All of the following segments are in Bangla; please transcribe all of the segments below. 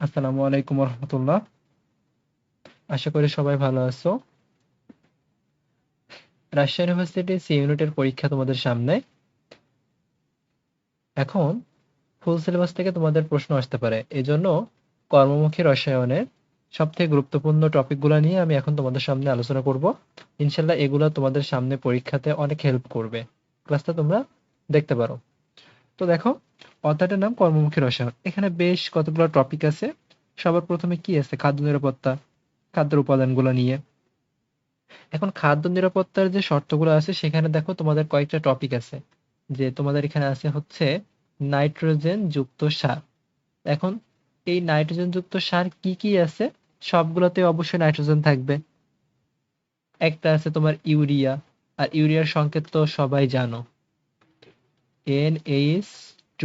আসসালামু আলাইকুম রহমতুল্লাহ। আশা করি সবাই ভালো আছো। রাজশাহী ইউনিভার্সিটি সি ইউনিটের পরীক্ষা তোমাদের সামনে। এখন ফুল সিলেবাস থেকে তোমাদের প্রশ্ন আসতে পারে, এজন্য কর্মমুখী রসায়নের সবথেকে গুরুত্বপূর্ণ টপিকগুলো নিয়ে আমি এখন তোমাদের সামনে আলোচনা করব। ইনশাল্লাহ এগুলো তোমাদের সামনে পরীক্ষাতে অনেক হেল্প করবে। ক্লাসটা তোমরা দেখতে পারো। তো দেখো, অধ্যায়টার নাম কর্মমুখী রসায়ন। এখানে বেশ কতগুলো টপিক আছে। সবার প্রথমে কি আছে? খাদ্য নিরাপত্তা, খাদ্যের উপাদানগুলো নিয়ে। এখন খাদ্য নিরাপত্তার যে শর্তগুলো আছে সেখানে দেখো তোমাদের কয়েকটা টপিক আছে। যে তোমাদের এখানে আছে হচ্ছে নাইট্রোজেন যুক্ত সার। এখন এই নাইট্রোজেন যুক্ত সার কি কি আছে? সবগুলোতে অবশ্যই নাইট্রোজেন থাকবে। একটা আছে তোমার ইউরিয়া, আর ইউরিয়ার সংকেত তো সবাই জানো, NH2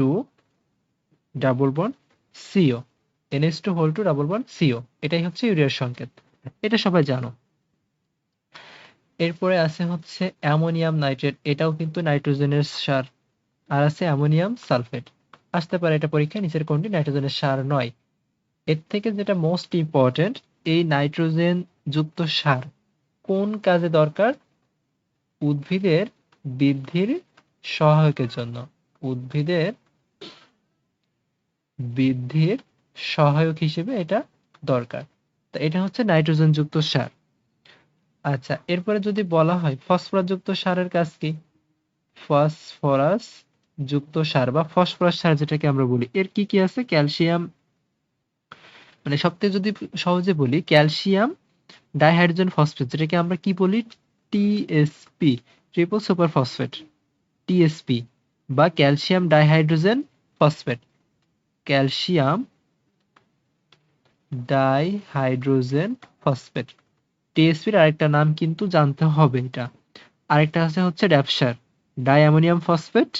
double bond CO. NH2 whole two double bond CO, এটাই হচ্ছে ইউরিয়ার সংকেত। এটা সবাই জানো। এরপরে আছে হচ্ছে অ্যামোনিয়াম নাইট্রেট, এটাও কিন্তু নাইট্রোজেনের সার। আর আছে অ্যামোনিয়াম সালফেট। আসতে পারে এটা পরীক্ষায়, নিচের কোনটি নাইট্রোজেনের সার নয়। এর থেকে যেটা মোস্ট ইম্পর্টেন্ট, এই নাইট্রোজেন যুক্ত সার কোন কাজে দরকার? উদ্ভিদের বৃদ্ধির সহায়কের জন্য। উদ্ভিদের বৃদ্ধির সহায়ক হিসেবে এটা দরকার। তো এটা হচ্ছে নাইট্রোজেন যুক্ত সার। আচ্ছা, এরপরে যদি বলা হয় ফসফরাস যুক্ত সারের কাজ কি? ফসফরাস যুক্ত সার বা ফসফরাস সার যেটাকে আমরা বলি, এর কি কি আছে? ক্যালসিয়াম, মানে সবথেকে যদি সহজে বলি, ক্যালসিয়াম ডাইহাইড্রোজেন ফসফেট, যেটাকে আমরা কি বলি? TSP, triple super phosphate, TSP, বা calcium dihydrogen phosphate. Calcium dihydrogen phosphate, টিএসপির আরেকটা নাম কিন্তু জানতে হবে এটা। আরেকটা আছে হচ্ছে ড্যাপসার, di ammonium phosphate,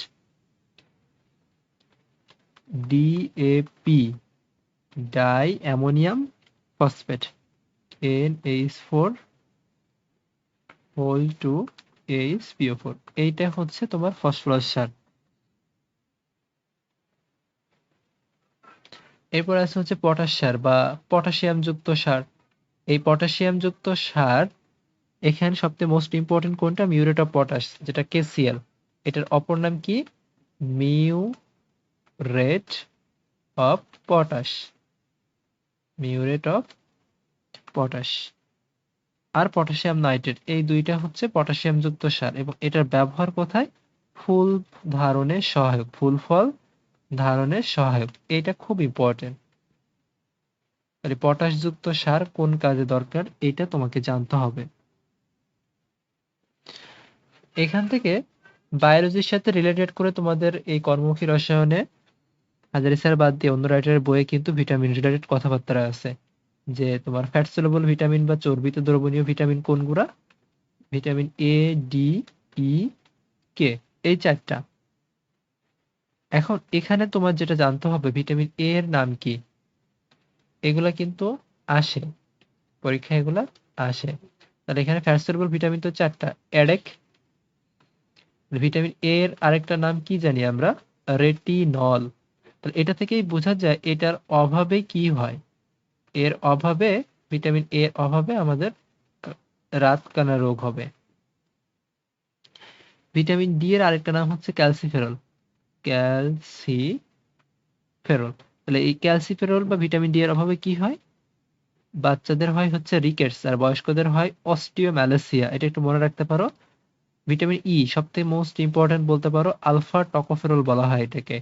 DAP, di ammonium phosphate, NH4 whole two HPO4। এইটা হচ্ছে তোমার ফসফরাস সার। এরপর আছে হচ্ছে পটাশ সার বা পটাশিয়াম যুক্ত সার। এই পটাশিয়াম যুক্ত সার, এখানে সবথেকে মোস্ট ইম্পর্টেন্ট কোনটা? মিউরেট অফ পটাশ, যেটা KCl। এটার অপর নাম কি? Muriate of potash, muriate of potash. আর পটাশিয়াম নাইট্রেট, এই দুইটা হচ্ছে পটাশিয়াম যুক্ত সার, এবং এটার ব্যবহার কোথায়? ফুল ধারণে সহায়ক, ফুল ফল ধারণে সহায়ক। এটা খুব ইম্পর্টেন্ট। তাহলে পটাশ যুক্ত সার কোন কাজে দরকার, এটা তোমাকে জানতে হবে। এখান থেকে বায়োলজির সাথে রিলেটেড করে তোমাদের এই কর্মমুখী রসায়নে হাজারি স্যার বাদ দিয়ে অন্য রাইটারের বইয়ে কিন্তু ভিটামিন রিলেটেড কথাবার্তা আছে। যে তোমার ফ্যাট সলুবল ভিটামিন বা চর্বিতে দ্রবণীয় ভিটামিন কোনগুলা? Vitamin A, D, E, K, এই চারটা। এখন এখানে তোমার যেটা জানতে হবে, ভিটামিন A এর নাম কি? এগুলা কিন্তু আসে পরীক্ষায়, এগুলা আসে। তাহলে এখানে ফ্যাট সলুবল ভিটামিন তো চারটা। এডেক, ভিটামিন A এর আরেকটা নাম কি জানি আমরা? রেটিনল। তাহলে এটা থেকেই বোঝা যায় এটার অভাবে কি হয়। এর অভাবে, ভিটামিন A এর অভাবে আমাদের রাতকানা রোগ হবে। ভিটামিন ডি এর আরেকটা নাম হচ্ছে ক্যালসিফেরল, ক্যালসিফেরল। তাহলে এই ক্যালসিফেরল বা ভিটামিন ডি এর অভাবে কি হয়? বাচ্চাদের হয় হচ্ছে রিকেটস, আর বয়স্কদের হয় অস্টিওম্যালাসিয়া। এটা একটু মনে রাখতে পারো। ভিটামিন ই সবথেকে মোস্ট ইম্পর্টেন্ট বলতে পারো, আলফা টকোফেরল বলা হয় এটাকে।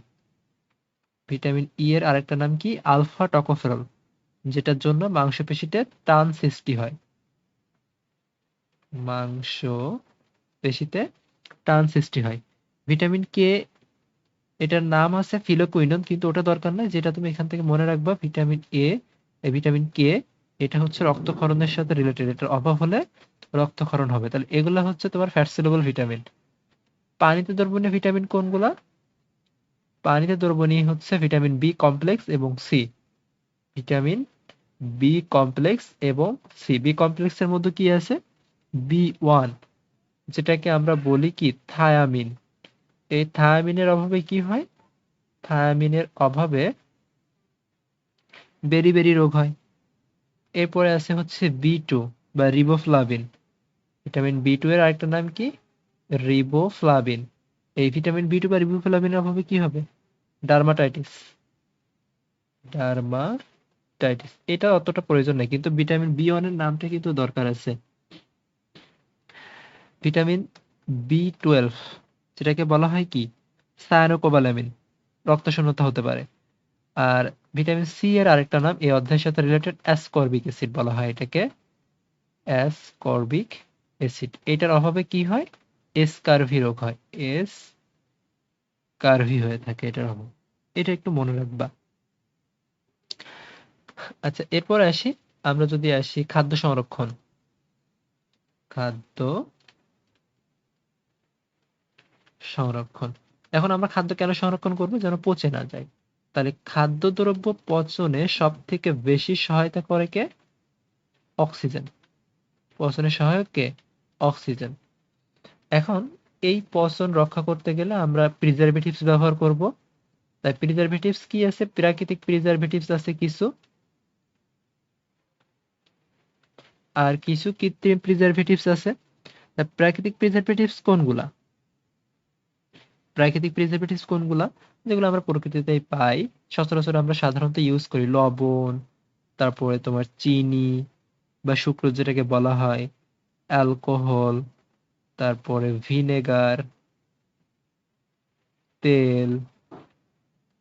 ভিটামিন ই এর আরেকটা নাম কি? আলফা টকোফেরল, যেটার জন্য মাংসপেশিতে টান সৃষ্টি হয়। মাংস পেশিতে টান সৃষ্টি হয়। ভিটামিন কে, এটার নাম আছে ফিলোকুইনন, কিন্তু ওটা দরকার নাই। যেটা তুমি এখান থেকে মনে রাখবা, ভিটামিন এ, ভিটামিন কে, এটা হচ্ছে রক্তক্ষরণের সাথে রিলেটেড। এটার অভাব হলে রক্তক্ষরণ হবে। তাহলে এগুলা হচ্ছে তোমার ফ্যাট সলুবল ভিটামিন। পানিতে দ্রবণীয় ভিটামিন কোনগুলা? পানিতে দ্রবণীয় হচ্ছে ভিটামিন বি কমপ্লেক্স এবং সি। ভিটামিন বি কমপ্লেক্স এবং সি। বি কমপ্লেক্স এর মধ্যে কি আছে? B1, যেটাকে আমরা বলি কি? থায়ামিন। এই থায়ামিনের অভাবে কি হয়? থায়ামিনের অভাবে বেরি রোগ হয়। এরপরে আছে হচ্ছে B2 বা রিবোফ্লাভিন। ভিটামিন B2 এর আরেকটা নাম কি? রিবোফ্লাভিন। এই ভিটামিন B2 বা রিবোফ্লাভিনের অভাবে কি হবে? ডার্মাটাইটিস। ডার্মাটাইটিস এটা অতটা প্রয়োজন নেই, কিন্তু ভিটামিন B1 এর নামটা কিন্তু দরকার আছে। ভিটামিন B12 যেটাকে বলা হয় কি? সায়ানোকোবালামিন। রক্ত শূন্যতা হতে পারে। আর ভিটামিন সি এর আরেকটা নাম এই অধ্যায়ের সাথে রিলেটেড, অ্যাসকর্বিক অ্যাসিড বলা হয় এটাকে। Ascorbic acid. এটার অভাবে কি হয়? এসকারভি রোগ হয়। এসকারভি হয়ে থাকে এটার অভাবে। এটা একটু মনে রাখবা। আচ্ছা, এরপরে আসি, আমরা যদি আসি খাদ্য সংরক্ষণ। খাদ্য সংরক্ষণ। এখন আমরা খাদ্য কেন সংরক্ষণ করবো? যেন পচে না যায়। তাহলে খাদ্যদ্রব্য পচনে সব থেকে বেশি সহায়তা করে কে? অক্সিজেন। পচনে সহায়ক কে? অক্সিজেন। এখন এই পচন রক্ষা করতে গেলে আমরা প্রিজারভেটিভস ব্যবহার করব। তাই প্রিজারভেটিভস কি আছে? প্রাকৃতিক প্রিজারভেটিভস আছে কিছু, আর কিছু কৃত্রিম প্রিজারভেটিভস আছে। তা প্রাকৃতিক প্রিজারভেটিভস কোনগুলা? প্রাকৃতিক প্রিজারভেটিভস কোনগুলা? যেগুলো আমরা প্রকৃতিতেই পাই, সচরাচর আমরা সাধারণত ইউজ করি। লবণ, তারপরে তোমার চিনি বা সুক্রোজ যেটাকে বলা হয়, অ্যালকোহল, তারপরে ভিনেগার, তেল,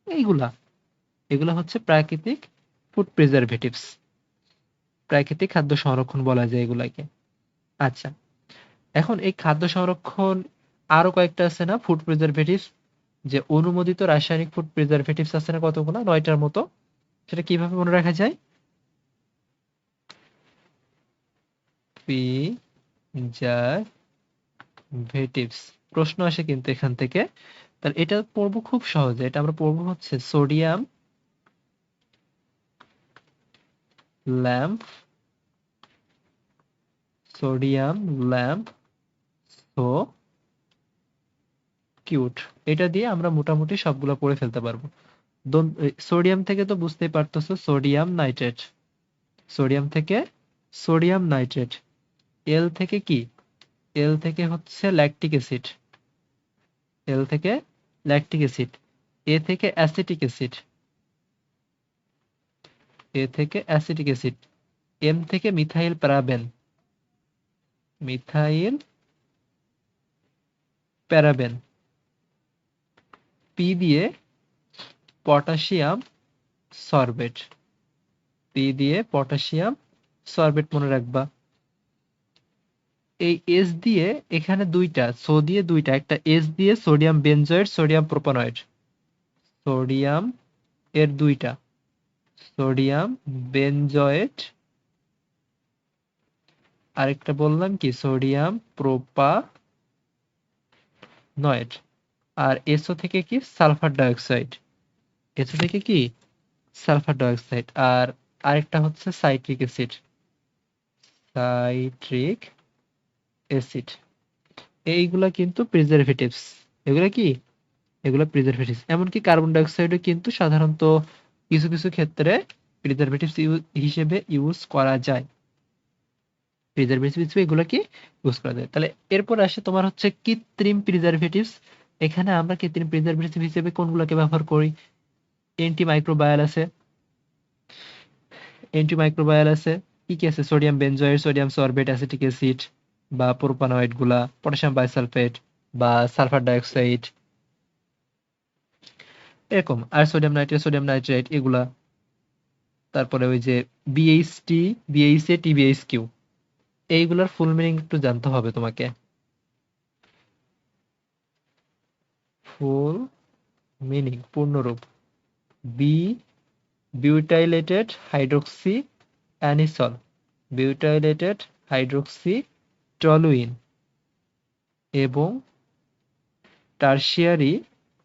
এইগুলা। এগুলা হচ্ছে প্রাকৃতিক ফুড প্রিজারভেটিভস। প্রাকৃতিক খাদ্য সংরক্ষণ বলা যায় এগুলাকে। আচ্ছা, এখন এই খাদ্য সংরক্ষণ আরো কয়েকটা আছে না ফুড প্রিজারভেটিভস, যে অনুমোদিত রাসায়নিক ফুড প্রিজারভেটিভস আছে না কতগুলো? 9টার মতো। সেটা কিভাবে মনে রাখা যায়? প্রিজারভেটিভস প্রশ্ন আসে কিন্তু এখান থেকে। তাহলে এটা পড়বো খুব সহজে। এটা আমরা পড়বো হচ্ছে sodium lamp, sodium lamp so cute. এটা দিয়ে আমরা মোটামুটি সবগুলো পড়ে ফেলতে পারবো। সোডিয়াম থেকে তো বুঝতেই পারতেছো, সোডিয়াম নাইট্রেট। সোডিয়াম থেকে সোডিয়াম নাইট্রেট। এল থেকে কি? এল থেকে হচ্ছে ল্যাকটিক অ্যাসিড। এল থেকে ল্যাকটিক অ্যাসিড। এ থেকে অ্যাসিটিক অ্যাসিড। এ থেকে অ্যাসিটিক অ্যাসিড। এম থেকে methyl paraben. Methyl paraben. P দিয়ে পটাশিয়াম সরবেট। পি দিয়ে পটাশিয়াম সরবেট মনে রাখবা। এই এস দিয়ে এখানে দুইটা, সো দিয়ে দুইটা, একটা এস দিয়ে sodium benzoate, sodium propanoate. Sodium এর দুইটা, সোডিয়াম বেনজয়েড, আরেকটা বললাম কি? Sodium propanoate. আর এসও থেকে কি? Sulphur dioxide. এসও থেকে কি? Sulphur dioxide. আর আরেকটা হচ্ছে সাইট্রিক অ্যাসিড। Citric acid. এইগুলা কিন্তু প্রিজারভেটিভস। এগুলা কি? এগুলো প্রিজারভেটিভস। এমনকি কার্বন ডাইঅক্সাইডও কিন্তু সাধারণত কিছু কিছু ক্ষেত্রে প্রিজারভেটিভস হিসেবে ইউজ করা যায়। প্রিজারভেটিভস হিসেবে এগুলো কি ইউজ করা যায়। তাহলে এরপর আসে তোমার হচ্ছে কৃত্রিম প্রিজারভেটিভস। এখানে আমরা কৃত্রিম প্রিজারভেটিভ হিসেবে কোনগুলোকে ব্যবহার করি? অ্যান্টিমাইক্রোবায়াল আছে। অ্যান্টিমাইক্রোবায়াল আছে কি কি আছে? Sodium benzoate, sodium sorbate, acetic acid বা প্রোপানয়েড গুলা, পটাশিয়াম বাইসালফেট বা সালফার ডাইঅক্সাইড, এরকম। আর সোডিয়াম নাইট্রেট, সোডিয়াম নাইট্রেট এগুলা। তারপরে ওই যে বিএইচটি, বিএইচএ, টিবিএইচকিউ, এইগুলার ফুল মিনিং একটু জানতে হবে তোমাকে। ফুল মিনিং, পূর্ণরূপ: B butylated hydroxy anisole, butylated hydroxy toluene এবং টারশিয়ারি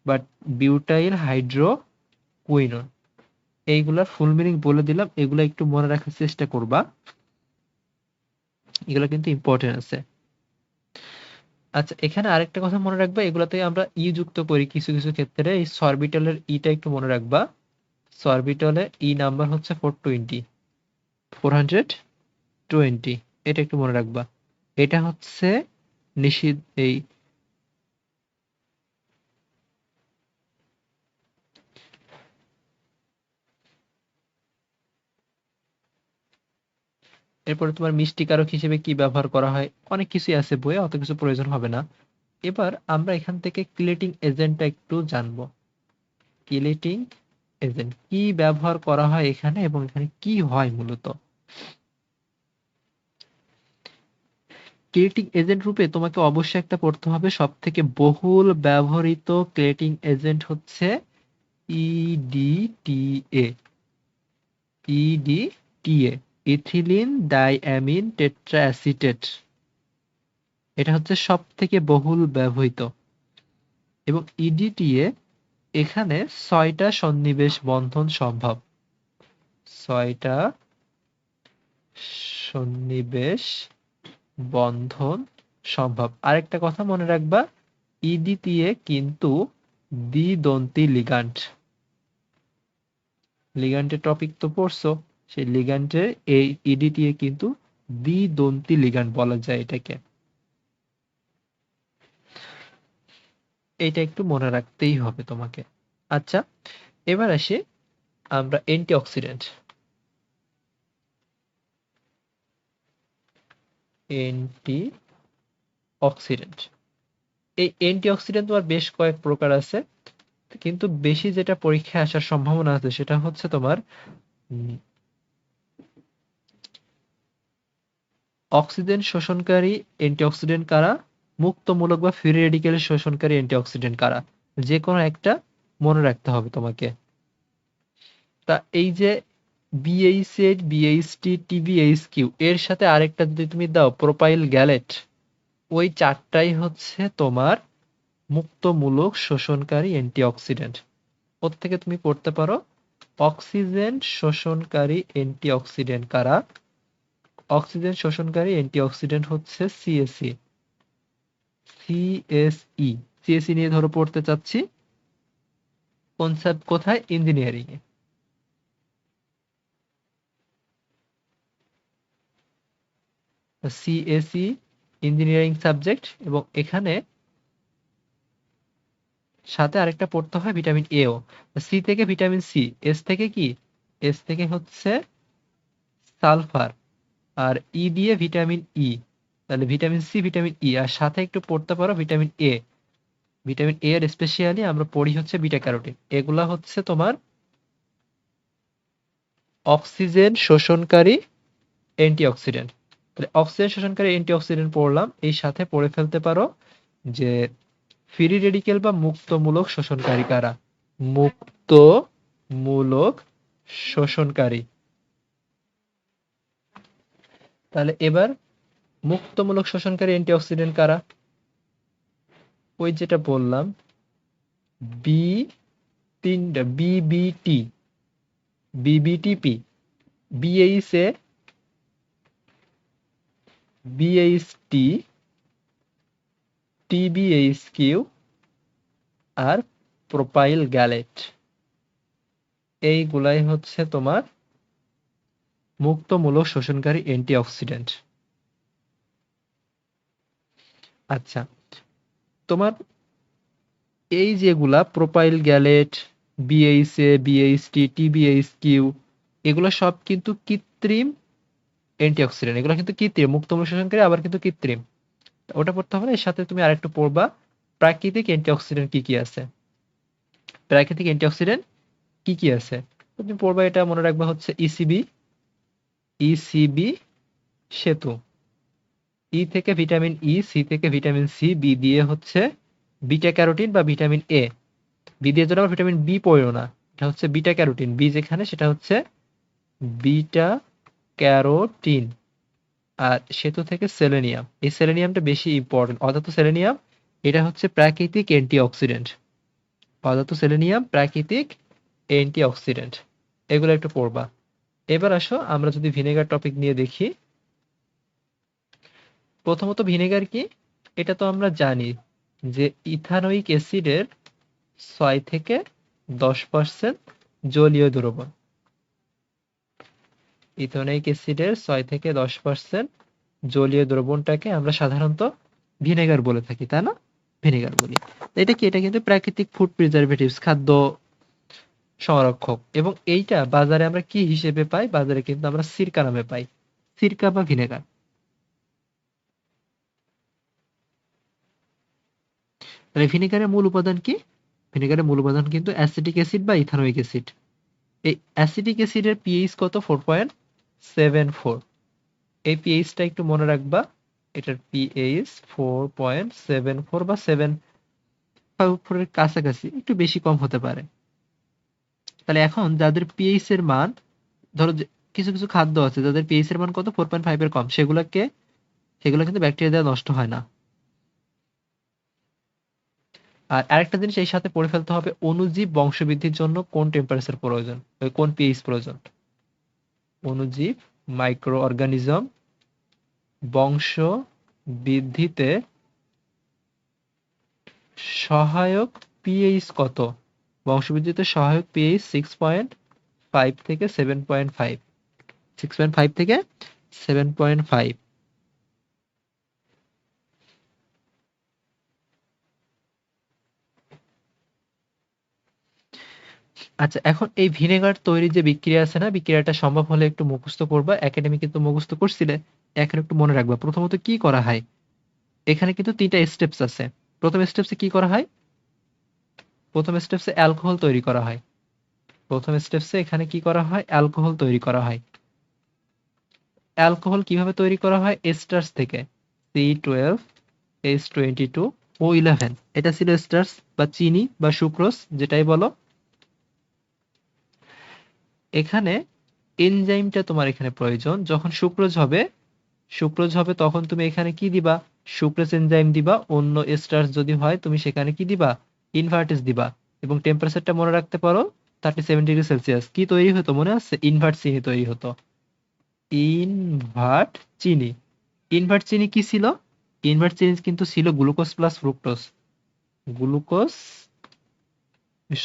বা বিউটাইল হাইড্রোকুইনন। এইগুলার ফুল মিনিং বলে দিলাম, এগুলা একটু মনে রাখার চেষ্টা করবা, এগুলো কিন্তু ইম্পর্টেন্ট আছে। আচ্ছা, এখানে আরেকটা কথা মনে রাখবা, এগুলাতে আমরা ই যুক্ত করি কিছু কিছু ক্ষেত্রে। এই সরবিটালের ইটা একটু মনে রাখবা। সরবিটলে ই নাম্বার হচ্ছে 420, এটা একটু মনে রাখবা। এটা হচ্ছে নিষিদ্ধ। এই এরপরে তোমার মিষ্টিকারক হিসেবে কি ব্যবহার করা হয়, অনেক কিছুই আছে বইয়ে, অত কিছু প্রয়োজন হবে না। এবার আমরা এখান থেকে ক্লিটিং এজেন্টটা একটু জানবো। ক্লিটিং এজেন্ট কি ব্যবহার করা হয় এখানে, এবং এখানে কি হয় মূলত। ক্লিটিং এজেন্ট রূপে তোমাকে অবশ্যই একটা পড়তে হবে, সব থেকে বহুল ব্যবহৃত ক্লিটিং এজেন্ট হচ্ছে ইডিটিএ। ইডিটিএ, ইথিলিন ডাইঅ্যামিন টেট্রাঅ্যাসিটেট, এটা হচ্ছে সব থেকে বহুল ব্যবহৃত। এবং ইডিটিএ এখানে 6টা সন্নিবেশ বন্ধন সম্ভব, 6টা সন্নিবেশ বন্ধন সম্ভব। আরেকটা কথা মনে রাখবা, ইডিটিএ কিন্তু দ্বিদন্তী লিগ্যান্ড। লিগ্যান্ডের টপিক তো পড়ছো, সেই লিগ্যান্ডের এই ইডিটিএ কিন্তু দ্বিদন্তী লিগ্যান্ড বলা যায় এটাকে। এইটা একটু মনে রাখতেই হবে তোমাকে। আচ্ছা, এবার আসি আমরা অ্যান্টিঅক্সিডেন্ট। অ্যান্টিঅক্সিডেন্ট, এই অ্যান্টিঅক্সিডেন্ট তোমার বেশ কয়েক প্রকার আছে, কিন্তু বেশি যেটা পরীক্ষায় আসার সম্ভাবনা আছে সেটা হচ্ছে তোমার অক্সিজেন শোষণকারী অ্যান্টিঅক্সিডেন্ট কারা, মুক্তমূলক বা ফ্রি রেডিকেল শোষণকারী অ্যান্টিঅক্সিডেন্ট কারা, যে কোনো একটা মনে রাখতে হবে তোমাকে। তা এই যে BH8, BH3, TBHQ এর সাথে আরেকটা যদি তুমি দাও প্রোপাইল গ্যালেট, ওই চারটাই হচ্ছে তোমার মুক্তমূলক শোষণকারী অ্যান্টিঅক্সিডেন্ট। ওর থেকে তুমি পড়তে পারো অক্সিজেন শোষণকারী অ্যান্টিঅক্সিডেন্ট কারা। অক্সিজেন শোষণকারী অ্যান্টিঅক্সিডেন্ট হচ্ছে সিএসই। সিএসই নিয়ে ধরো পড়তে চাচ্ছি, কনসেপ্ট কোথায়, ইঞ্জিনিয়ারিং এ। সিএসই ইঞ্জিনিয়ারিং সাবজেক্ট, এবং এখানে সাথে আরেকটা পড়তে হয় ভিটামিন এও। সি থেকে ভিটামিন সি, এস থেকে কি, এস থেকে হচ্ছে সালফার, আর ই দিয়ে ভিটামিন ই, তাহলে ভিটামিন সি ভিটামিন ই, আর সাথে একটু পড়তে পারো ভিটামিন এ। ভিটামিন এ এর স্পেশালি আমরা পড়ি হচ্ছে বিটা ক্যারোটিন। এগুলা হচ্ছে তোমার অক্সিজেন শোষণকারী অ্যান্টিঅক্সিডেন্ট। তাহলে অক্সিজেন শোষণকারী অ্যান্টিঅক্সিডেন্ট পড়লাম, এই সাথে পড়ে ফেলতে পারো যে ফ্রি রেডিকেল বা মুক্তমূলক শোষণকারী কারা। মুক্তমূলক শোষণকারী, তাহলে এবার মুক্তমূলক শোষণকারী অ্যান্টিঅক্সিডেন্ট কারা, ওই যেটা বললাম বি, তিনটা বিবিটি, বিবিটিপি, বিএইচএ, বিএইচটি, টিবিএইচকিউ, আর প্রোপাইল গ্যালেট। এইগুলাই হচ্ছে তোমার মুক্তমূলক শোষণকারী অ্যান্টিঅক্সিডেন্ট। আচ্ছা, তোমার এই যেগুলা প্রোপাইল গ্যালেট, বিএইচএ, বিএইচটি, টিবিএইচকিউ, এগুলো সব কিন্তু কৃত্রিম অ্যান্টিঅক্সিডেন্ট। এগুলো কিন্তু কৃত্রিম, মুক্তমূলক শোষণকারী আবার কিন্তু কৃত্রিম। ওটা পড়তে হবে না, এর সাথে তুমি আরেকটু পড়বা প্রাকৃতিক অ্যান্টিঅক্সিডেন্ট কি কি আছে। প্রাকৃতিক অ্যান্টিঅক্সিডেন্ট কি কি আছে তুমি পড়বা, এটা মনে রাখবা হচ্ছে ইসিবি, ইসিবি সেতু। ই থেকে ভিটামিন ই, সি থেকে ভিটামিন সি, বি দিয়ে হচ্ছে বিটা ক্যারোটিন বা ভিটামিন এ। বি দিয়ে জন্য আবার ভিটামিন বি পড়ো না, এটা হচ্ছে বিটা ক্যারোটিন। বি যেখানে সেটা হচ্ছে বিটা ক্যারোটিন। আর সেতু থেকে সেলেনিয়াম, এই সেলেনিয়ামটা বেশি ইম্পর্টেন্ট। অধাতু সেলেনিয়াম, এটা হচ্ছে প্রাকৃতিক অ্যান্টিঅক্সিডেন্ট। অধাতু সেলেনিয়াম প্রাকৃতিক অ্যান্টিঅক্সিডেন্ট, এগুলো একটু পড়বা। এবার আসো আমরা যদি ভিনেগার টপিক নিয়ে দেখি। প্রথমত ভিনেগার কি, এটা তো আমরা জানি যে ইথানোয়িক অ্যাসিডের 6 থেকে 10% জলীয় দ্রবণ। ইথেনোইক অ্যাসিডের 6 থেকে 10% জলীয় দ্রবণটাকে আমরা সাধারণত ভিনেগার বলে থাকি, তাই না? ভিনেগার বলি। এটা কি? এটা কিন্তু প্রাকৃতিক ফুড প্রিজারভেটিভস, খাদ্য সংরক্ষক। এবং এইটা বাজারে আমরা কি হিসেবে পাই? বাজারে কিন্তু আমরা সিরকা নামে পাই, সিরকা বা ভিনেগার। তাহলে ভিনেগারের মূল উপাদান কি? ভিনেগারের মূল উপাদান কিন্তু অ্যাসিটিক অ্যাসিড বা ইথানোইক অ্যাসিড। এই অ্যাসিটিক অ্যাসিডের পিএইচ কত? 4.74। এই পিএইচটা একটু মনে রাখবা। এটার পিএইচ 4.74 বা 7.4 এর কাছাকাছি, একটু বেশি কম হতে পারে। তাহলে এখন যাদের পিএইচ এর মান, ধরো কিছু কিছু খাদ্য আছে যাদের পিএইচ এর মান কত? 4.5 এর কম, সেগুলো কিন্তু ব্যাকটেরিয়া দ্বারা নষ্ট হয় না। আর আরেকটা জিনিস এই সাথে পড়ে ফেলতে হবে, অণুজীব বংশবৃদ্ধির জন্য কোন টেম্পারেচার প্রয়োজন, কোন পিএইচ প্রয়োজন। অণুজীব, মাইক্রো অর্গানিজম বংশ বৃদ্ধিতে সহায়ক পিএইচ কত? বংশবৃদ্ধিতে সহায়ক পিএইচ 6.5 থেকে 7.5। 6.5 থেকে 7.5। আচ্ছা, এখন এই ভিনেগার তৈরির যে বিক্রিয়া আছে না, বিক্রিয়াটা সম্ভব হলে একটু মুখস্থ করবা। একাডেমি কিন্তু মুখস্থ করছিলে, এখন একটু মনে রাখবা। প্রথমত কি করা হয়? এখানে কিন্তু 3টা স্টেপস আছে। প্রথম স্টেপসে কি করা হয়? প্রথম স্টেপসে অ্যালকোহল তৈরি করা হয়। প্রথম স্টেপসে এখানে কি করা হয়? অ্যালকোহল তৈরি করা হয়। অ্যালকোহল কিভাবে তৈরি করা হয়? এস্টার্স থেকে। C12, H22, O11, এটা ছিল এস্টার্স বা চিনি বা সুক্রোজ, যেটাই বলো। এখানে এনজাইমটা তোমার এখানে প্রয়োজন। যখন সুক্রোজ হবে তখন তুমি এখানে কি দিবা? সুক্রোজ এনজাইম দিবা। অন্য এস্টার্স যদি হয় তুমি সেখানে কি দিবা? ইনভার্টেজ দিবা। এবং টেম্পারেচারটা মনে রাখতে পারো, 37°C। কি তৈরি হতো মনে আছে? ইনভার্ট চিনি তৈরি হতো। ইনভার্ট চিনি। ইনভার্ট চিনি কি ছিল? ইনভার্ট চিনি কিন্তু ছিল গ্লুকোজ প্লাস ফ্রুক্টোজ। গ্লুকোজ,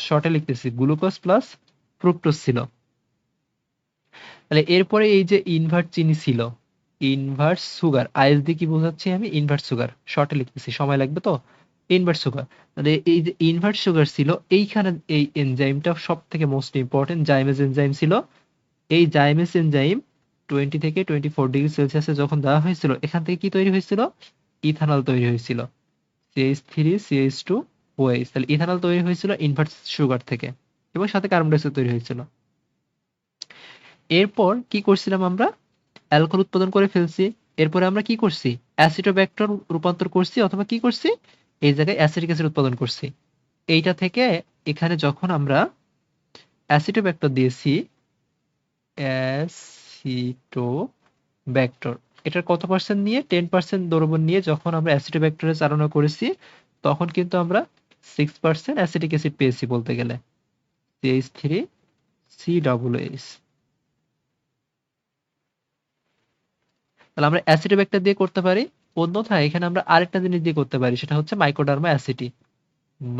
শর্টে লিখতেছি, গ্লুকোজ প্লাস ফ্রুক্টোজ ছিল। তাহলে এরপরে এই যে ইনভার্ট চিনি ছিল, ইনভার্ট সুগার, আইএস দিয়ে কি বোঝাচ্ছি আমি? ইনভার্ট সুগার, শর্টে লিখতেছি, সময় লাগবে তো। ইনভার্ট সুগার, তাহলে এই যে ইনভার্ট সুগার ছিল, এইখানে এই এনজাইমটা সব থেকে মোস্ট ইম্পর্টেন্ট জাইমেজ এনজাইম ছিল। এই জাইমেজ এনজাইম 20 থেকে 24°C যখন দেওয়া হয়েছিল, এখান থেকে কি তৈরি হয়েছিল? ইথানল তৈরি হয়েছিল। CH3CH2OH, তাহলে ইথানল তৈরি হয়েছিল ইনভার্ট সুগার থেকে, এবং সাথে কার্বন ডাই অক্সাইড তৈরি হয়েছিল। এরপর কি করছিলাম আমরা? অ্যালকোহল উৎপাদন করে ফেলছি। এরপরে আমরা কি করছি? অ্যাসিটোব্যাক্টর রূপান্তর করছি, অথবা কি করছি? এই জায়গায় অ্যাসিটিক অ্যাসিড উৎপাদন করছি। এইটা থেকে এখানে যখন আমরা অ্যাসিটোব্যাক্টর দিয়েছি, অ্যাসিটোব্যাক্টর, এটার কত পার্সেন্ট নিয়ে? 10% দ্রবণ নিয়ে যখন আমরা অ্যাসিটোব্যাক্টরে চালনা করেছি, তখন কিন্তু আমরা 6% অ্যাসিটিক অ্যাসিড পেয়েছি বলতে গেলে। CH3COOH। তাহলে আমরা অ্যাসিটোব্যাক্টর দিয়ে করতে পারি। অন্যথায় এখানে আমরা আরেকটা জিনিস দিয়ে করতে পারি, সেটা হচ্ছে মাইক্রোডার্মা অ্যাসিটি।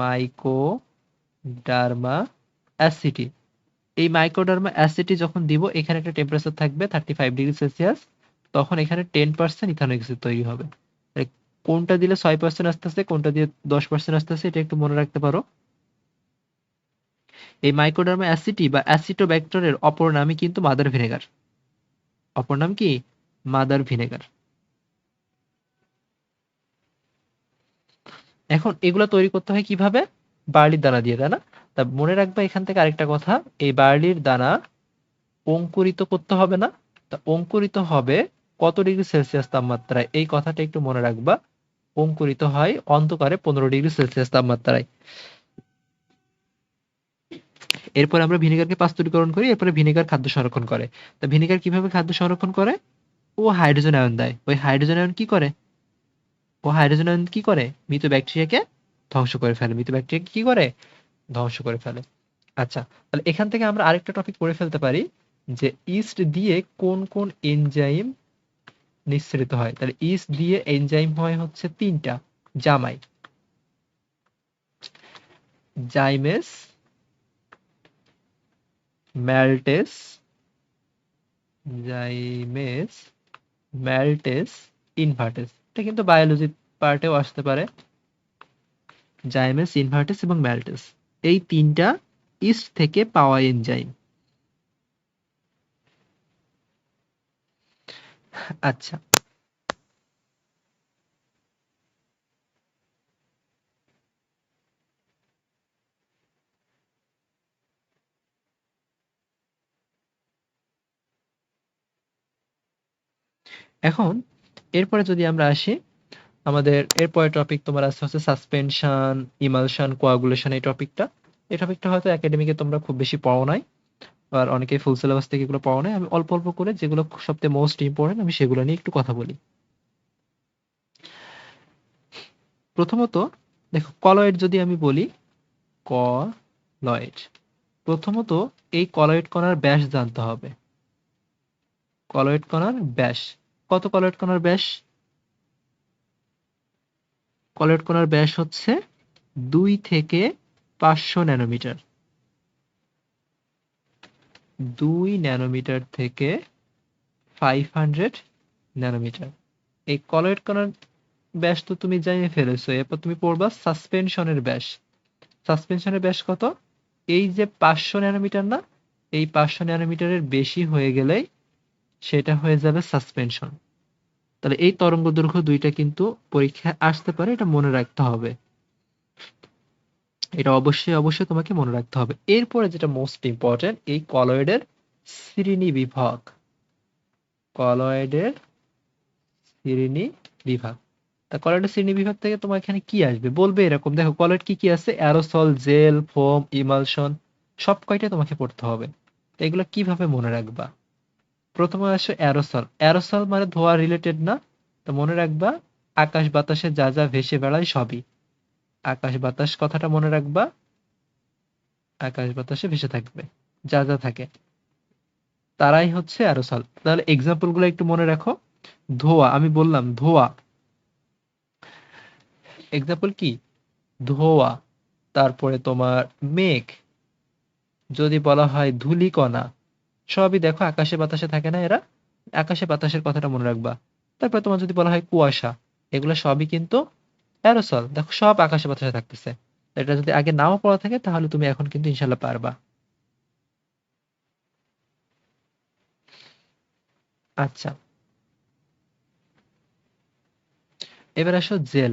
মাইক্রোডার্মা অ্যাসিটি, এই মাইক্রোডার্মা অ্যাসিটি যখন দিব, এখানে একটা টেম্পারেচার থাকবে 35°C, তখন এখানে 10% ইথানোইক অ্যাসিড তৈরি হবে। তাহলে কোনটা দিলে 6% আসতেছে, কোনটা দিয়ে 10% আসতেছে, এটা একটু মনে রাখতে পারো। এই মাইক্রোডার্মা অ্যাসিটি বা অ্যাসিটোব্যাক্টরের অপর নামই কিন্তু মাদার ভিনেগার। অপর নাম কি? Mother vinegar. এখন এগুলো তৈরি করতে হয় কিভাবে? বার্লির দানা দিয়ে, তাই না? তা মনে রাখবা এখান থেকে আরেকটা কথা, এই বার্লির দানা অঙ্কুরিত করতে হবে না? তা অঙ্কুরিত হবে কত ডিগ্রি সেলসিয়াস তাপমাত্রায়? এই কথাটা একটু মনে রাখবা। অঙ্কুরিত হয় অন্ধকারে 15°C তাপমাত্রায়। এরপর আমরা ভিনেগারকে পাস্তুরিকরণ করি, এরপরে ভিনেগার খাদ্য সংরক্ষণ করে। তা ভিনেগার কিভাবে খাদ্য সংরক্ষণ করে? ও হাইড্রোজেন আয়ন দেয়। ওই হাইড্রোজেন আয়ন কি করে? ও হাইড্রোজেন আয়ন কি করে? মৃত ব্যাকটেরিয়াকে ধ্বংস করে ফেলে। মৃত ব্যাকটেরিয়াকে কি করে? ধ্বংস করে ফেলে। আচ্ছা, তাহলে এখান থেকে আমরা আরেকটা টপিক পড়ে ফেলতে পারি, যে ইস্ট দিয়ে কোন কোন এনজাইম নিঃসৃত হয়। তাহলে ইস্ট দিয়ে এনজাইম হয় হচ্ছে 3টা। জামাই, জাইমেস, ম্যালটেস, জাইমেস, ম্যালটেস, ইনভার্টেস। এটা কিন্তু বায়োলজি পার্টেও আসতে পারে। জাইমেস, ইনভার্টেস এবং ম্যালটেস, এই তিনটা ইস্ট থেকে পাওয়া এনজাইম। আচ্ছা, এখন এরপরে যদি আমরা আসি, আমাদের এরপরে টপিক তোমার আছে হচ্ছে সাসপেনশন, ইমালশন, কোয়াগুলেশন। এই টপিকটা হয়তো একাডেমিকে তোমরা খুব বেশি পড়ো নাই, আর অনেকেই ফুল সিলেবাস থেকে এগুলো পড়ো নাই। আমি অল্প অল্প করে যেগুলো সবচেয়ে মোস্ট ইম্পর্টেন্ট আমি সেগুলো নিয়ে একটু কথা বলি। প্রথমত দেখো, কলয়েড যদি আমি বলি, কলয়েড, প্রথমত এই কলয়েড কণার ব্যাস জানতে হবে। কলয়েড কণার ব্যাস কত? কলয়েড কণার ব্যাস, কলয়েড কণার ব্যাস হচ্ছে 2 থেকে 500 ন্যানোমিটার। 2 ন্যানোমিটার থেকে 500 ন্যানোমিটার। এই কলয়েড কণার ব্যাস তো তুমি জানিয়ে ফেলেছো। এরপর তুমি পড়বা সাসপেনশনের ব্যাস। সাসপেনশনের ব্যাস কত? এই যে 500 ন্যানোমিটার না, এই 500 ন্যানোমিটারের বেশি হয়ে গেলেই সেটা হয়ে যাবে সাসপেনশন। তাহলে এই তরঙ্গ দৈর্ঘ্য দুইটা কিন্তু পরীক্ষায় আসতে পারে, এটা মনে রাখতে হবে। এটা অবশ্যই অবশ্যই তোমাকে মনে রাখতে হবে। এরপরে যেটা মোস্ট ইম্পর্টেন্ট, এই কলয়েডের শ্রেণী বিভাগ। কলয়েডের শ্রেণী বিভাগ। তা কলয়েডের শ্রেণী বিভাগ থেকে তোমার এখানে কি আসবে বলবে এরকম, দেখো কলয়েড কি কি আছে, অ্যারোসল, জেল, ফোম, ইমালশন, সব কয়টা তোমাকে পড়তে হবে। তো এগুলো কিভাবে মনে রাখবা? প্রথমে আসো অ্যারোসল। অ্যারোসল মানে ধোঁয়া রিলেটেড না? তো মনে রাখবা, আকাশ বাতাসে যা যা ভেসে বেড়ায় সবই। আকাশ বাতাস কথাটা মনে রাখবা, আকাশ বাতাসে ভেসে থাকবে যা যা থাকে, তারাই হচ্ছে অ্যারোসল। তাহলে এক্সাম্পল গুলো একটু মনে রাখো। ধোঁয়া, আমি বললাম ধোঁয়া, এক্সাম্পল কি? ধোঁয়া। তারপরে তোমার মেঘ, যদি বলা হয় ধূলিকণা, সবই দেখো আকাশে বাতাসে থাকে না এরা? আকাশে বাতাসের কথাটা মনে রাখবা। তারপরে তোমার যদি বলা হয় কুয়াশা, এগুলো সবই কিন্তু অ্যারোসল, দেখো সব আকাশে বাতাসে থাকতেছে। এটা যদি আগে নাও পড়া থাকে তাহলে তুমি এখন কিন্তু ইনশাল্লাহ পারবা। আচ্ছা, এবার আসো জেল।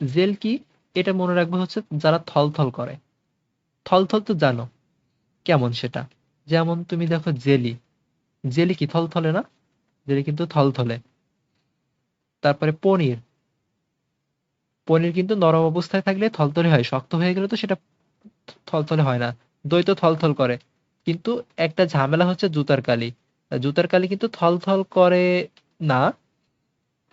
জেল কি? এটা মনে রাখবো হচ্ছে যারা থলথল করে। থলথল তো জানো কেমন সেটা? যেমন তুমি দেখো জেলি, জেলি কি থলথলে না? জেলি কিন্তু থলথলে। তারপরে পনির, পনির কিন্তু নরম অবস্থায় থাকলে থলথলে হয়, শক্ত হয়ে গেলে তো সেটা থলথলে হয় না। দই তো থলথল করে। কিন্তু একটা ঝামেলা হচ্ছে জুতার কালি। জুতার কালি কিন্তু থলথল করে না,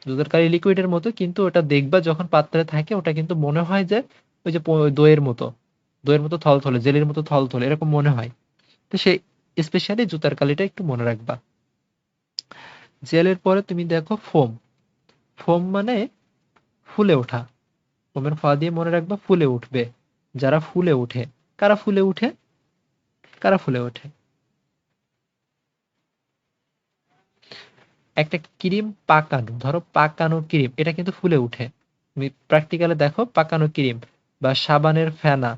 জুতার কালি লিকুইডের মতো, কিন্তু ওটা দেখবা যখন পাত্রে থাকে ওটা কিন্তু মনে হয় যে ওই যে দইয়ের মতো, দইয়ের মতো থলথলে, জেলির মতো থলথলে এরকম মনে হয়। তো সেই স্পেশালি জুতার কালিটা একটু মনে রাখবা। জেলের পরে তুমি দেখো ফোম। ফোম মানে ফুলে ওঠা। ফোমের ফ দিয়ে মনে রাখবা ফুলে উঠবে, যারা ফুলে উঠে। কারা ফুলে উঠে? কারা ফুলে ওঠে? একটা ক্রিম পাকানো, ধরো পাকানো ক্রিম, এটা কিন্তু ফুলে উঠে। তুমি প্র্যাকটিক্যালে দেখো পাকানো ক্রিম, বা সাবানের ফেনা,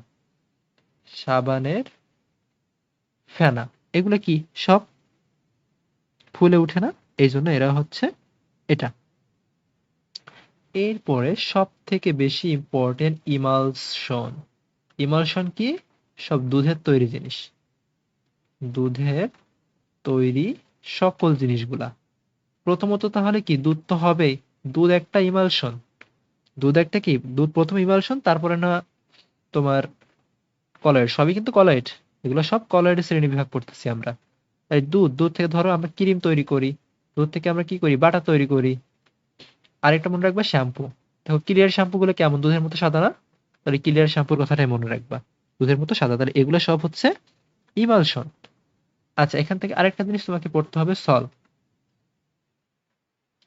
সাবানের ফেনা, এগুলো কি সব ফুলে উঠে না? এই জন্য এরা হচ্ছে এটা। এরপরে সব থেকে বেশি ইম্পর্টেন্ট ইমালশন। ইমালশন কি? সব দুধের তৈরি জিনিস, দুধের তৈরি সকল জিনিসগুলা। প্রথমত তাহলে কি, দুধ তো হবেই, দুধ একটা ইমালশন। দুধ একটা কি, দুধ প্রথম ইমালশন, তারপরে না তোমার কলয়েড, সবই কিন্তু কলয়েড। এগুলো সব কলয়েডের শ্রেণী বিভাগ করতেছি আমরা। এই দুধ, দুধ থেকে ধরো আমরা ক্রিম তৈরি করি, দুধ থেকে আমরা কি করি, বাটার তৈরি করি। আরেকটা মনে রাখবা শ্যাম্পু। দেখো ক্লিয়ার শ্যাম্পু গুলো কেমন, দুধের মতো সাদা না? তাহলে ক্লিয়ার শ্যাম্পুর কথাটাই মনে রাখবা, দুধের মতো সাদা। তাহলে এগুলো সব হচ্ছে ইমালশন। আচ্ছা, এখান থেকে আরেকটা জিনিস তোমাকে পড়তে হবে, সল।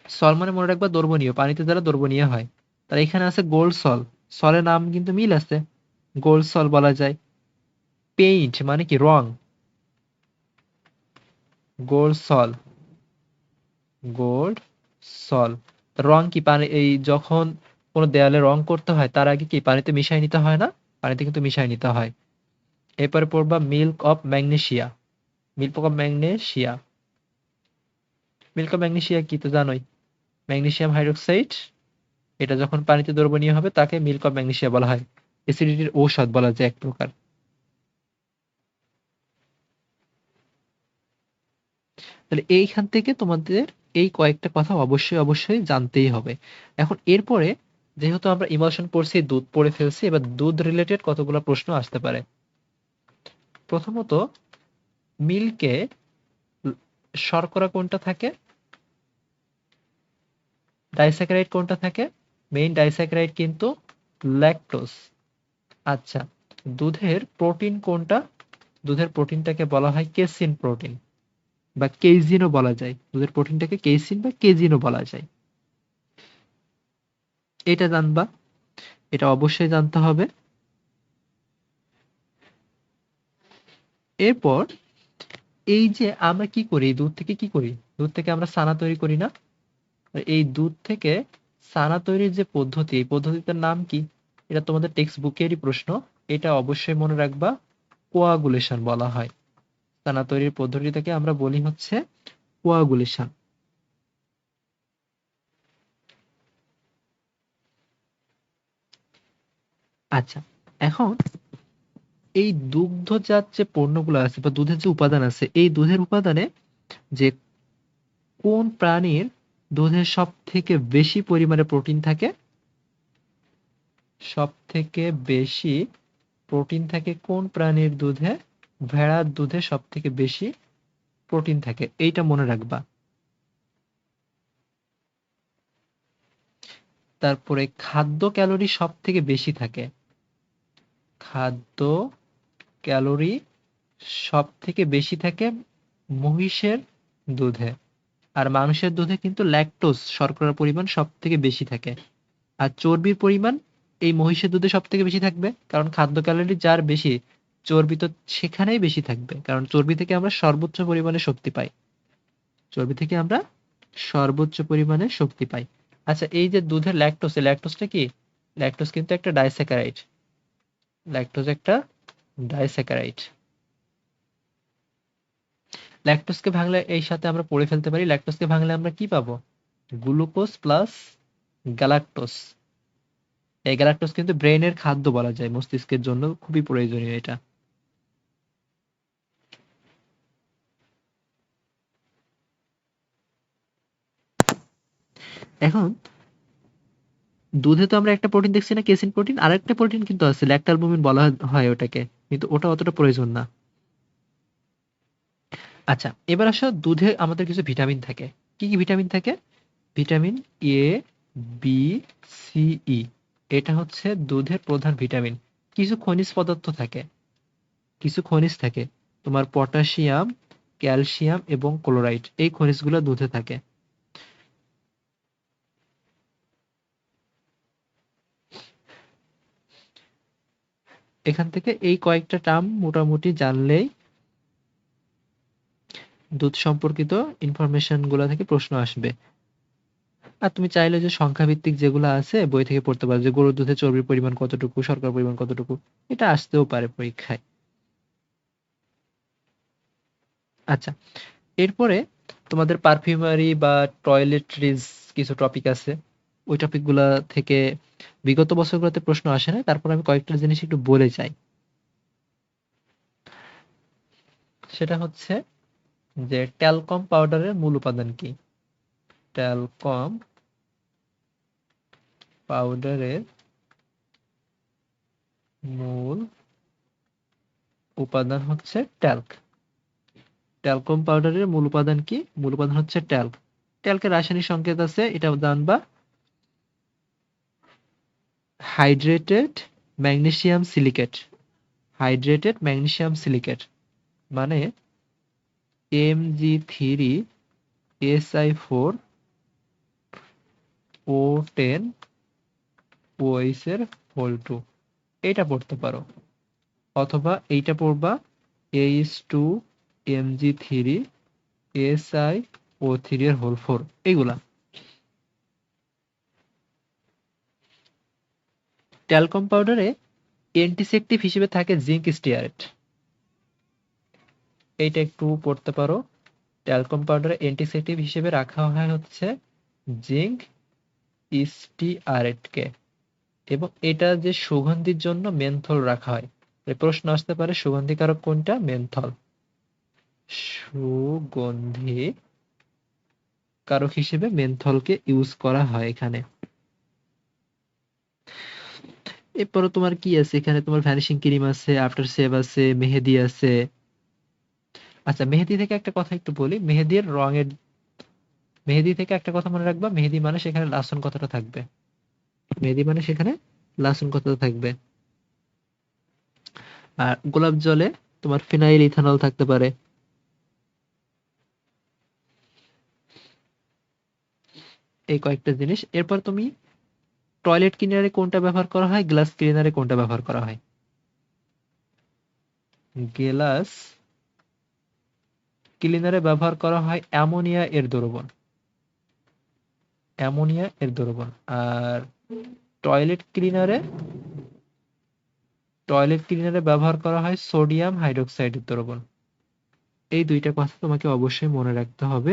সল মানে মনে রাখবা দ্রবণীয়, পানিতে যারা দ্রবণীয় হয়। তাহলে এখানে আছে গোল্ড সল, সলের নাম কিন্তু মিল আছে, গোল্ড সল বলা যায়। পেইন্ট মানে কি রং, গোল্ড সল, গোল্ড সল। রং কি পানি, এই যখন কোনো দেয়ালে রং করতে হয় তার আগে কি পানিতে মিশাই নিতে হয় না? পানিতে কিন্তু মিশাই নিতে হয়। এরপরে পড়বা milk of magnesia, milk of magnesia, milk of magnesia কি তো জানোই, ম্যাগনেসিয়াম হাইড্রোক্সাইড। এটা যখন পানিতে দ্রবণীয় হবে তাকে মিল্ক অফ ম্যাগনেসিয়া বলা হয়। অ্যাসিডিটির ঔষধ বলা যায় এক প্রকার। তাহলে এইখান থেকে তোমাদের এই কয়েকটা কথা অবশ্যই অবশ্যই জানতেই হবে। এখন এরপরে যেহেতু আমরা ইমলশন পড়ছি, দুধ পড়ে ফেলছি, এবার দুধ রিলেটেড কতগুলো প্রশ্ন আসতে পারে। প্রথমত, মিল্কে শর্করা কোনটা থাকে, ডাইস্যাকারাইড কোনটা থাকে? মেইন ডাইস্যাকারাইড কিন্তু ল্যাকটোজ। আচ্ছা, দুধের প্রোটিন কোনটা? দুধের প্রোটিনটাকে বলা হয় কেসিন প্রোটিন বা কেইজিনও বলা যায়। দুধের প্রোটিনটাকে কেইসিন বা কেজিনও বলা যায়। এটা জানবা, এটা অবশ্যই জানতে হবে। এরপর এই যে আমরা কি করি, দুধ থেকে কি করি? দুধ থেকে আমরা ছানা তৈরি করি না? এই দুধ থেকে ছানা তৈরির যে পদ্ধতি, এই পদ্ধতিটার নাম কি? এটা তোমাদের টেক্সট বুকেরই প্রশ্ন। এটা অবশ্যই মনে রাখবা, কোয়াগুলেশন বলা হয়। ছানা তৈরির পদ্ধতিটাকে আমরা বলি হচ্ছে কোয়াগুলেশন। আচ্ছা, এখন এই দুগ্ধজাত যে পণ্যগুলো আছে বা দুধের যে উপাদান আছে, এই দুধের উপাদানে যে কোন প্রাণীর দুধে সব থেকে বেশি পরিমাণে প্রোটিন থাকে? সব থেকে বেশি প্রোটিন থাকে কোন প্রাণীর দুধে? ভেড়ার দুধে সব থেকে বেশি প্রোটিন থাকে, এইটা মনে রাখবা। তারপরে খাদ্য ক্যালোরি সব থেকে বেশি থাকে, খাদ্য ক্যালোরি সব থেকে বেশি থাকে মহিষের দুধে। আর মানুষের দুধে কিন্তু ল্যাকটোজ শর্করার পরিমাণ সব থেকে বেশি থাকে। আর চর্বির পরিমাণ এই মহিষের দুধে সব থেকে বেশি থাকবে, কারণ খাদ্য ক্যালোরি যার বেশি, চর্বি তো সেখানেই বেশি থাকবে, কারণ চর্বি থেকে আমরা সর্বোচ্চ পরিমাণে শক্তি পাই। চর্বি থেকে আমরা সর্বোচ্চ পরিমাণে শক্তি পাই। আচ্ছা, এই যে দুধের ল্যাকটোজ, ল্যাকটোজটা কি? ল্যাকটোজ কিন্তু একটা ডাইস্যাকারাইড। ল্যাকটোজ একটা ডাইস্যাকারাইড। ল্যাকটোজকে ভাঙলে এই সাথে আমরা পড়ে ফেলতে পারি, ল্যাকটোজকে ভাঙলে আমরা কি পাবো? Glucose plus galactose. এই গ্যালাক্টোজ কিন্তু ব্রেনের খাদ্য বলা যায়, মস্তিষ্কের জন্য খুবই প্রয়োজনীয় এটা। এখন দুধে তো আমরা একটা প্রোটিন দেখছি না, কেসিন প্রোটিন, আর একটা প্রোটিন কিন্তু আছে, ল্যাকটালবুমিন বলা হয় ওটাকে, কিন্তু ওটা অতটা প্রয়োজন না। আচ্ছা, এবার আসো, দুধে আমাদের কিছু ভিটামিন থাকে। কি কি ভিটামিন থাকে? ভিটামিন এ, বি, সি, ই। এটা হচ্ছে দুধের প্রধান ভিটামিন। কিছু খনিজ পদার্থ থাকে, কিছু খনিজ থাকে, তোমার পটাশিয়াম, ক্যালসিয়াম এবং ক্লোরাইড, এই খনিজগুলো দুধে থাকে। এখান থেকে এই কয়েকটা টার্ম মোটামুটি জানলেই দুধ সম্পর্কিত ইনফরমেশন গুলা থেকে প্রশ্ন আসবে। আর তুমি চাইলে যে সংখ্যা ভিত্তিক যেগুলো আছে বই থেকে পড়তে পারো, যে গরুর দুধে চর্বির পরিমাণ কতটুকু, শর্করার পরিমাণ কতটুকু, এটা আসতেও পারে পরীক্ষায়। আচ্ছা, এরপরে তোমাদের পারফিউমারি বা টয়লেট্রিজ কিছু টপিক আছে। ওই টপিক গুলা থেকে বিগত বছরগুলোতে প্রশ্ন আসে না, তারপর আমি কয়েকটা জিনিস একটু বলে যাই। সেটা হচ্ছে যে ট্যালকম পাউডারের মূল উপাদান কি? ট্যালকম পাউডারের মূল উপাদান হচ্ছে ট্যাল্ক। ট্যালকম পাউডারের মূল উপাদান কি? মূল উপাদান হচ্ছে ট্যাল্ক। ট্যাল্কের রাসায়নিক সংকেত আছে, এটা জানবা, hydrated magnesium silicate. Hydrated magnesium silicate মানে Mg3Si4 O10 OH এর হোল 2, এটা পড়তে পারো। অথবা এইটা পড়বা H2Mg3 SiO3 এর হোল 4, এইগুলা। ট্যালকম পাউডারে অ্যান্টিসেপটিভ হিসেবে থাকে জিঙ্ক স্টিয়ারেট, এইটা একটু পড়তে পারো। ট্যালকম পাউডারে অ্যান্টিসেপটিভ হিসেবে রাখা হয় হচ্ছে জিঙ্ক স্টিয়ারেটকে, এবং এটা যে সুগন্ধির জন্য মেনথল রাখা হয়। প্রশ্ন আসতে পারে সুগন্ধিকারক কোনটা? মেনথল। সুগন্ধি কারক হিসেবে মেনথলকে ইউজ করা হয় এখানে। এরপরে তোমার কি আছে এখানে? তোমার ভ্যানিশিং ক্রিম আছে, আফটার সেভ আছে, মেহেদি আছে। আচ্ছা, মেহেদি থেকে একটা কথা একটু বলি। মেহেদির রঙের, মেহেদি থেকে একটা কথা মনে রাখবা, মেহেদি মানে সেখানে লাসন কথাটা থাকবে। মেহেদি মানে সেখানে লাসন কথাটা থাকবে। আর গোলাপ জলে তোমার ফিনাইল ইথানল থাকতে পারে। এই কয়েকটা জিনিস। এরপর তুমি টয়লেট ক্লিনারে কোনটা ব্যবহার করা হয়, গ্লাস ক্লিনারে কোনটা ব্যবহার করা হয়? গ্লাস ক্লিনারে ব্যবহার করা হয় অ্যামোনিয়া এর দ্রবণ, অ্যামোনিয়া এর দ্রবণ। আর টয়লেট ক্লিনারে, টয়লেট ক্লিনারে ব্যবহার করা হয় সোডিয়াম হাইড্রোক্সাইডের দ্রবণ। এই দুইটা কথা তোমাকে অবশ্যই মনে রাখতে হবে।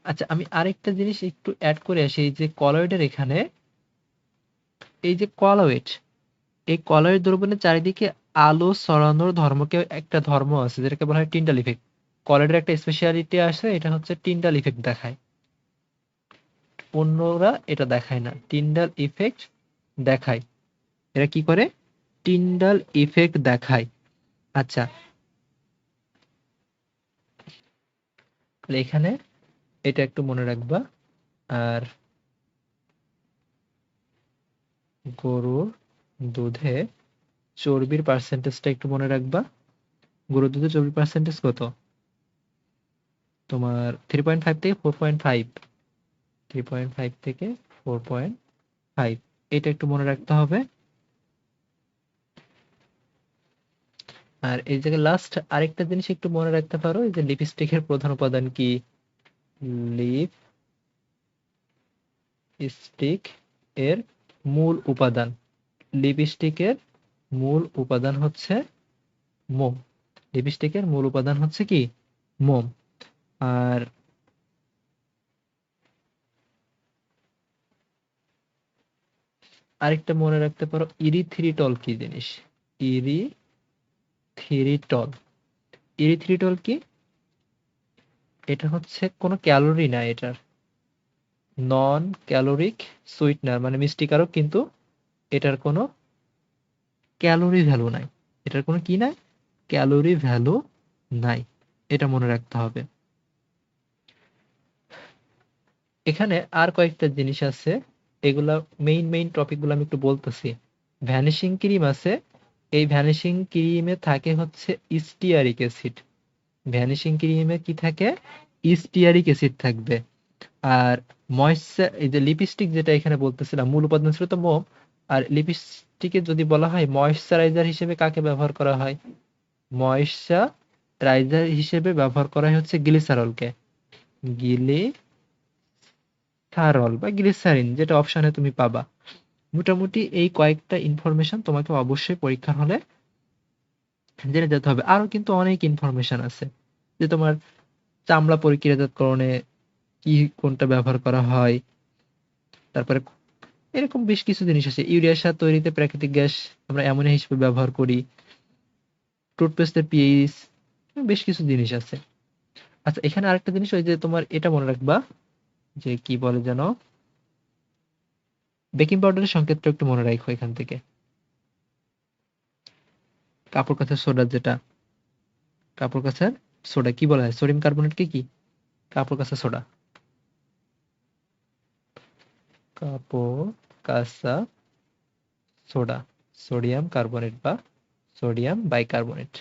আচ্ছা, আমি আরেকটা জিনিস একটু অ্যাড করে আসি। এই যে কলয়েডের এখানে, এই যে কলয়েড, এই কলয়েড দ্রবণের চারিদিকে আলো ছড়ানোর ধর্মকে একটা ধর্ম আছে যেটাকে বলা হয় টিন্ডাল ইফেক্ট। কলয়েডের একটা স্পেশালিটি আছে, এটা হচ্ছে টিন্ডাল ইফেক্ট দেখায়। অন্যরা এটা দেখায় না, টিন্ডাল ইফেক্ট দেখায়। এরা কি করে? টিন্ডাল ইফেক্ট দেখায়। আচ্ছা, তাহলে এখানে এটা একটু মনে রাখবা। আর গরুর দুধে চর্বির পার্সেন্টেজটা একটু মনে রাখবা। গরুর দুধে চর্বির পার্সেন্টেজ কত? তোমার 3.5 থেকে 4.5, 3.5 থেকে 4.5, এটা একটু মনে রাখতে হবে। আর এই জায়গায় লাস্ট আরেকটা জিনিস একটু মনে রাখতে পারো, এই যে লিপস্টিকের প্রধান উপাদান কি? লিপস্টিক এর মূল উপাদান, লিপস্টিকের মূল উপাদান হচ্ছে মোম। লিপস্টিকের মূল উপাদান হচ্ছে কি? মোম। আর আরেকটা মনে রাখতে পারো, ইরিথ্রিটল কি জিনিস? ইরিথ্রিটল, ইরিথ্রিটল কি? এটা হচ্ছে কোনো ক্যালোরি না, এটার নন ক্যালোরিক সুইটনার, মানে মিষ্টিকারক, কিন্তু এটার কোনো ক্যালোরি ভ্যালু নাই। এটার কোনো কি নাই? ক্যালোরি ভ্যালু নাই। এটা মনে রাখতে হবে। এখানে আর কয়েকটা জিনিস আছে, এগুলা মেইন মেইন টপিকগুলো আমি একটু বলতেছি। ভ্যানিশিং ক্রিম আছে, এই ভ্যানিশিং ক্রিমে থাকে হচ্ছে স্টিয়ারিক অ্যাসিড। ভ্যানিশিং ক্রিমে কি থাকে? স্টিয়ারিক অ্যাসিড থাকবে। আর ময়েশ্চার, এই যে লিপস্টিক যেটা এখানে বলতেছিলাম, মূল উপাদান ছিল তো মোম। আর লিপস্টিকে যদি বলা হয় ময়েশ্চারাইজার হিসেবে কাকে ব্যবহার করা হয়? ময়েশ্চারাইজার হিসেবে ব্যবহার করা হয় হচ্ছে গ্লিসারলকে। গ্লিসারল বা গ্লিসারিন, যেটা অপশনে তুমি পাবা। মোটামুটি এই কয়েকটা ইনফরমেশন তোমাকে অবশ্যই পরীক্ষার হলে জেনে যেতে হবে। আরো কিন্তু অনেক ইনফরমেশন আছে, যে তোমার চামড়া প্রক্রিয়াজাতকরণে কি কোনটা ব্যবহার করা হয়, তারপরে এরকম বেশ কিছু জিনিস আছে। ইউরিয়া সার তৈরিতে প্রাকৃতিক গ্যাস আমরা অ্যামোনিয়া হিসেবে ব্যবহার করি, টুথপেস্টের পিএইচ, বেশ কিছু জিনিস আছে। আচ্ছা, এখানে আরেকটা জিনিস, ওই যে তোমার এটা মনে রাখবা, যে কি বলে যেন, বেকিং পাউডারের সংকেতটা একটু মনে রাখো এখান থেকে। কাপড় কাঁচার সোডা, যেটা কাপড় কাঁচার সোডা কি বলা হয়? সোডিয়াম কার্বনেটকে কি? কাপড় কাঁচা সোডা। কাপড় কাঁচা সোডা, সোডিয়াম কার্বনেট বা সোডিয়াম বাইকার্বনেট।